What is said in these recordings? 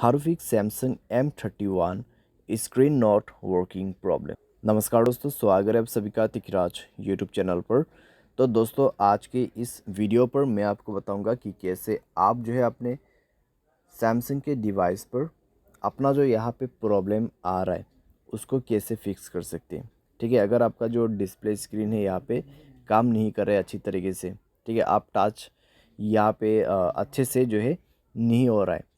हार्विक Samsung M31 screen not working problem. नमस्कार दोस्तों, स्वागत है आप सभी का तिकराज यूट्यूब चैनल पर। तो दोस्तों, आज के इस वीडियो पर मैं आपको बताऊंगा कि कैसे आप जो है अपने सैमसंग के डिवाइस पर अपना जो यहाँ पे प्रॉब्लम आ रहा है उसको कैसे फिक्स कर सकते हैं। ठीक है, अगर आपका जो डिस्प्ले स्क्रीन है यहाँ पे काम नहीं कर रहा है अच्छी तरीके से, ठीक है, आप टच यहाँ पे अच्छे से जो है नहीं हो रहा है,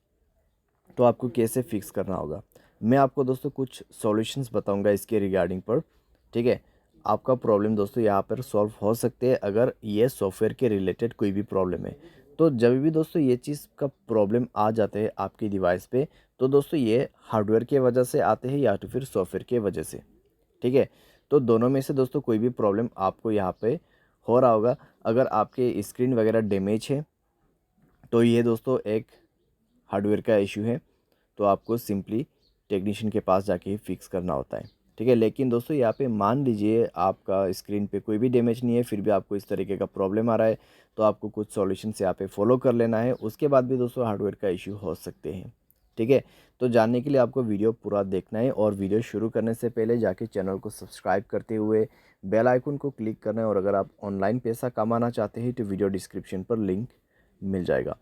तो आपको कैसे फिक्स करना होगा। मैं आपको दोस्तों कुछ सॉल्यूशंस बताऊंगा इसके रिगार्डिंग पर। ठीक है, आपका प्रॉब्लम दोस्तों यहाँ पर सॉल्व हो सकते हैं अगर ये सॉफ्टवेयर के रिलेटेड कोई भी प्रॉब्लम है। तो जब भी दोस्तों ये चीज़ का प्रॉब्लम आ जाते हैं आपके डिवाइस पे, तो दोस्तों ये हार्डवेयर के वजह से आते हैं या तो फिर सॉफ्टवेयर के वजह से। ठीक है, तो दोनों में से दोस्तों कोई भी प्रॉब्लम आपको यहाँ पे हो रहा होगा। अगर आपके स्क्रीन वगैरह डैमेज है तो ये दोस्तों एक हार्डवेयर का इशू है, तो आपको सिंपली टेक्नीशियन के पास जाके ही फिक्स करना होता है। ठीक है, लेकिन दोस्तों यहाँ पे मान लीजिए आपका स्क्रीन पे कोई भी डैमेज नहीं है, फिर भी आपको इस तरीके का प्रॉब्लम आ रहा है, तो आपको कुछ सॉल्यूशन यहाँ पे फॉलो कर लेना है। उसके बाद भी दोस्तों हार्डवेयर का इशू हो सकते हैं। ठीक है, तो जानने के लिए आपको वीडियो पूरा देखना है और वीडियो शुरू करने से पहले जाके चैनल को सब्सक्राइब करते हुए बेल आइकन को क्लिक करना है। और अगर आप ऑनलाइन पैसा कमाना चाहते हैं तो वीडियो डिस्क्रिप्शन पर लिंक मिल जाएगा।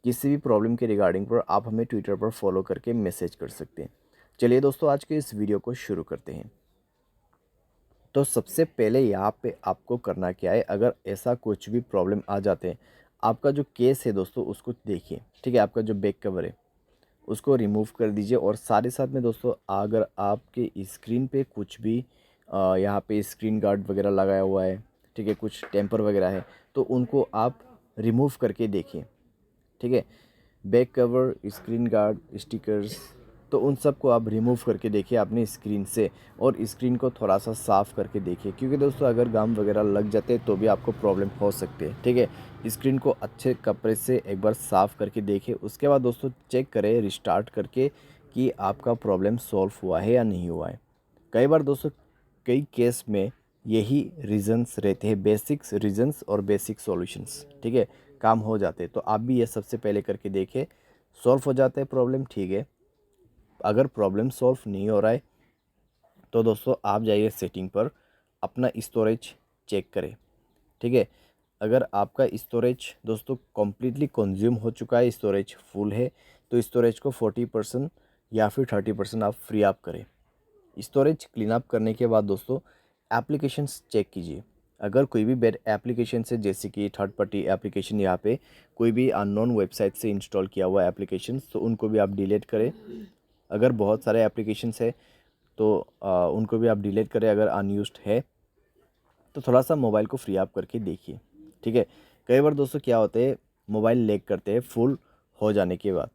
किसी भी प्रॉब्लम के रिगार्डिंग पर आप हमें ट्विटर पर फॉलो करके मैसेज कर सकते हैं। चलिए दोस्तों, आज के इस वीडियो को शुरू करते हैं। तो सबसे पहले यहाँ पे आपको करना क्या है, अगर ऐसा कुछ भी प्रॉब्लम आ जाते हैं, आपका जो केस है दोस्तों उसको देखिए। ठीक है, आपका जो बैक कवर है उसको रिमूव कर दीजिए। और साथ ही साथ में दोस्तों, अगर आपके स्क्रीन पे कुछ भी यहाँ पे स्क्रीन गार्ड वगैरह लगाया हुआ है, ठीक है, कुछ टेम्पर वगैरह है, तो उनको आप रिमूव करके देखिए। ठीक है, back cover, screen guard, stickers, तो उन सब को आप रिमूव करके देखिए अपनी स्क्रीन से। और स्क्रीन को थोड़ा सा साफ़ करके देखिए, क्योंकि दोस्तों अगर गम वगैरह लग जाते हैं तो भी आपको प्रॉब्लम हो सकती है। ठीक है, स्क्रीन को अच्छे कपड़े से एक बार साफ़ करके देखिए। उसके बाद दोस्तों चेक करें रिस्टार्ट करके कि आपका प्रॉब्लम सॉल्व हुआ है या नहीं हुआ है। कई बार दोस्तों कई केस में यही रीज़न्स रहते हैं, बेसिक्स रीज़न्स और बेसिक सॉल्यूशंस। ठीक है, काम हो जाते हैं। तो आप भी ये सबसे पहले करके देखें, सॉल्व हो जाता है प्रॉब्लम। ठीक है, अगर प्रॉब्लम सॉल्व नहीं हो रहा है तो दोस्तों आप जाइए सेटिंग पर, अपना स्टोरेज चेक करें। ठीक है, अगर आपका स्टोरेज दोस्तों कम्प्लीटली कंज्यूम हो चुका है, स्टोरेज फुल है, तो स्टोरेज को 40% या फिर 30% आप फ्री अप करें। स्टोरेज क्लीन अप करने के बाद दोस्तों एप्लीकेशंस चेक कीजिए। अगर कोई भी बैड एप्लीकेशन है, जैसे कि थर्ड पार्टी एप्लीकेशन, यहाँ पे कोई भी अननोन वेबसाइट से इंस्टॉल किया हुआ एप्लीकेशन, तो उनको भी आप डिलीट करें। अगर बहुत सारे एप्लीकेशंस है तो उनको भी आप डिलीट करें। अगर अनयूज्ड है तो थोड़ा सा मोबाइल को फ्री अप करके देखिए। ठीक है, कई बार दोस्तों क्या होते हैं, मोबाइल लैग करते हैं फुल हो जाने के बाद,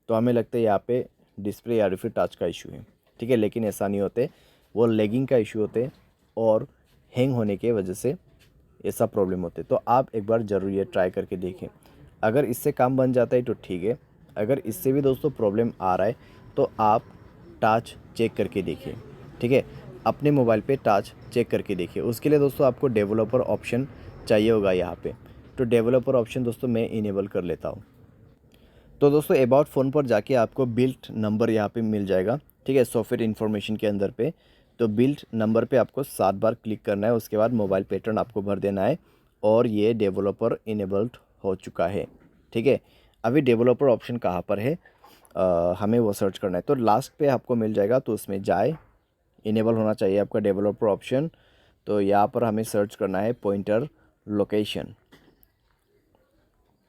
तो हमें लगता है यहाँ पे डिस्प्ले या फिर टच का इशू है। ठीक है, लेकिन ऐसा नहीं होते, वो लैगिंग का इशू होते हैं और हैंग होने के वजह से ऐसा प्रॉब्लम होते। तो आप एक बार ज़रूर ये ट्राई करके देखें। अगर इससे काम बन जाता है तो ठीक है, अगर इससे भी दोस्तों प्रॉब्लम आ रहा है तो आप टच चेक करके देखिए। ठीक है, अपने मोबाइल पे टच चेक करके देखिए। उसके लिए दोस्तों आपको डेवलपर ऑप्शन चाहिए होगा यहाँ पे, तो डेवलपर ऑप्शन दोस्तों मैं इनेबल कर लेता हूँ। तो दोस्तों अबाउट फ़ोन पर जाके आपको बिल्ट नंबर यहाँ पे मिल जाएगा। ठीक है, सॉफ्टवेयर इन्फॉर्मेशन के अंदर पे, तो बिल्ट नंबर पे आपको 7 बार क्लिक करना है। उसके बाद मोबाइल पैटर्न आपको भर देना है और ये डेवलपर इनेबल्ड हो चुका है। ठीक है, अभी डेवलपर ऑप्शन कहाँ पर है, हमें वो सर्च करना है। तो लास्ट पे आपको मिल जाएगा, तो उसमें जाए, इनेबल होना चाहिए आपका डेवलपर ऑप्शन। तो यहाँ पर हमें सर्च करना है पॉइंटर लोकेशन।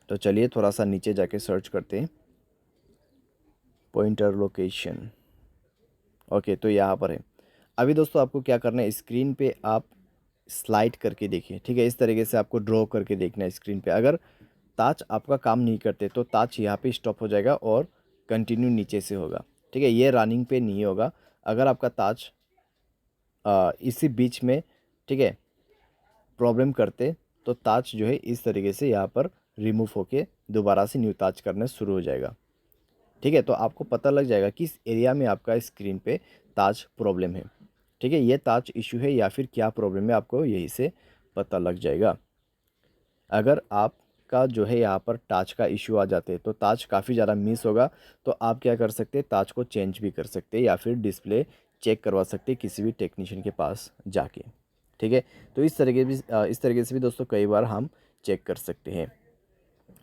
तो चलिए थोड़ा सा नीचे जाके सर्च करते हैं, पॉइंटर लोकेशन। ओके, तो यहाँ पर है। अभी दोस्तों आपको क्या करना है, स्क्रीन पे आप स्लाइड करके देखिए। ठीक है, इस तरीके से आपको ड्रॉ करके देखना है स्क्रीन पे। अगर ताज आपका काम नहीं करते तो ताज यहाँ पे स्टॉप हो जाएगा और कंटिन्यू नीचे से होगा। ठीक है, ये रनिंग पे नहीं होगा। अगर आपका ताज इसी बीच में, ठीक है, प्रॉब्लम करते तो ताज जो है इस तरीके से यहाँ पर रिमूव होके दोबारा से न्यू ताज करना शुरू हो जाएगा। ठीक है, तो आपको पता लग जाएगा किस एरिया में आपका स्क्रीन पे ताज प्रॉब्लम है। ठीक है, ये ताज इशू है या फिर क्या प्रॉब्लम है, आपको यहीं से पता लग जाएगा। अगर आप का जो है यहाँ पर टाच का इशू आ जाते हैं, तो टाच काफ़ी ज़्यादा मिस होगा। तो आप क्या कर सकते हैं, टाच को चेंज भी कर सकते हैं या फिर डिस्प्ले चेक करवा सकते हैं किसी भी टेक्नीशियन के पास जाके। ठीक है, तो इस तरीके से भी दोस्तों कई बार हम चेक कर सकते हैं।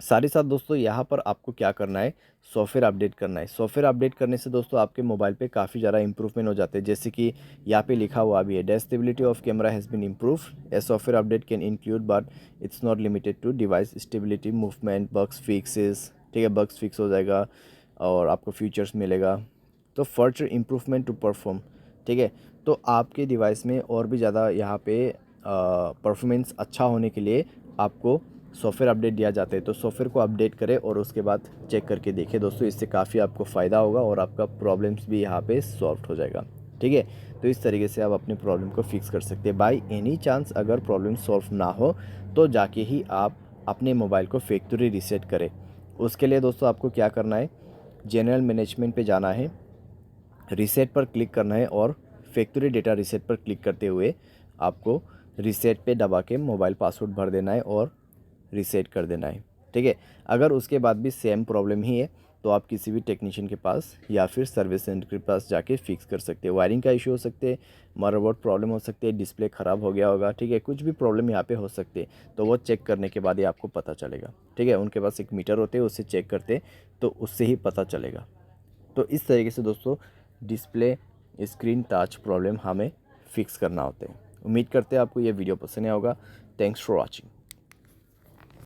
साथ ही साथ दोस्तों यहाँ पर आपको क्या करना है, सॉफ्टवेयर अपडेट करना है। सॉफ्टवेयर अपडेट करने से दोस्तों आपके मोबाइल पे काफ़ी ज़्यादा इंप्रूवमेंट हो जाते हैं। जैसे कि यहाँ पे लिखा हुआ भी है, the stability of camera has been improve. A software update can include but it's not limited to device stability, movement, bugs fixes. ठीक है, बग्स फिक्स हो जाएगा और आपको फीचर्स मिलेगा। तो फर्दर इम्प्रूवमेंट टू परफॉर्म। ठीक है, तो आपके डिवाइस में और भी ज़्यादा यहाँ पे परफॉर्मेंस अच्छा होने के लिए आपको सॉफ्टवेयर अपडेट दिया जाता है। तो सॉफ्टवेयर को अपडेट करें और उसके बाद चेक करके देखें दोस्तों, इससे काफ़ी आपको फ़ायदा होगा और आपका प्रॉब्लम्स भी यहाँ पे सॉल्व हो जाएगा। ठीक है, तो इस तरीके से आप अपने प्रॉब्लम को फिक्स कर सकते हैं। बाय एनी चांस अगर प्रॉब्लम सॉल्व ना हो तो जाके ही आप अपने मोबाइल को फैक्ट्री रीसेट करें। उसके लिए दोस्तों आपको क्या करना है, जनरल मैनेजमेंट पे जाना है, रीसेट पर क्लिक करना है और फैक्ट्री डेटा रीसेट पर क्लिक करते हुए आपको रीसेट पे दबा के मोबाइल पासवर्ड भर देना है और रीसेट कर देना है। ठीक है, अगर उसके बाद भी सेम प्रॉब्लम ही है तो आप किसी भी टेक्नीशियन के पास या फिर सर्विस सेंटर के पास जाके फिक्स कर सकते हैं। वायरिंग का इशू हो सकते हैं, मदरबोर्ड प्रॉब्लम हो सकती है, डिस्प्ले ख़राब हो गया होगा। ठीक है, कुछ भी प्रॉब्लम यहाँ पे हो सकते हैं, तो वो चेक करने के बाद ही आपको पता चलेगा। ठीक है, उनके पास एक मीटर होते हैं, उससे चेक करते तो उससे ही पता चलेगा। तो इस तरीके से दोस्तों डिस्प्ले स्क्रीन टच प्रॉब्लम हमें फिक्स करना होता है। उम्मीद करते हैं आपको ये वीडियो पसंद आया होगा। Thanks for watching.